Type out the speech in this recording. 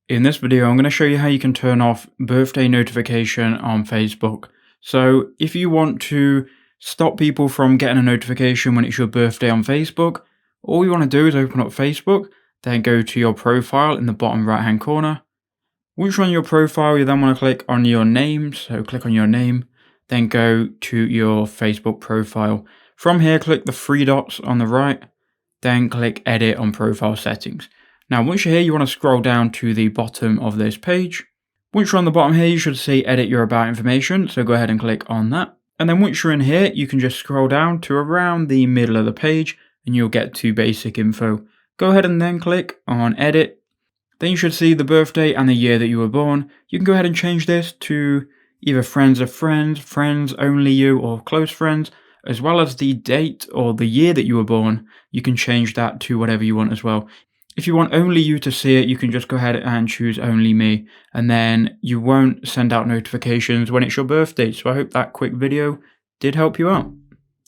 In this video, I'm going to show you how you can turn off birthday notification on Facebook. So if you want to stop people from getting a notification when it's your birthday on Facebook, all you want to do is open up Facebook, then go to your profile in the bottom right hand corner. Once you're on your profile, you then want to click on your name. So click on your name, then go to your Facebook profile. From here, click the three dots on the right, then click edit on profile settings. Now, once you're here, you want to scroll down to the bottom of this page. Once you're on the bottom here, you should see edit your about information. So go ahead and click on that. And then once you're in here, you can just scroll down to around the middle of the page and you'll get to basic info. Go ahead and then click on edit. Then you should see the birthday and the year that you were born. You can go ahead and change this to either friends of friends, friends only you, or close friends, as well as the date or the year that you were born. You can change that to whatever you want as well. If you want only you to see it, you can just go ahead and choose only me, and then you won't send out notifications when it's your birthday. So I hope that quick video did help you out.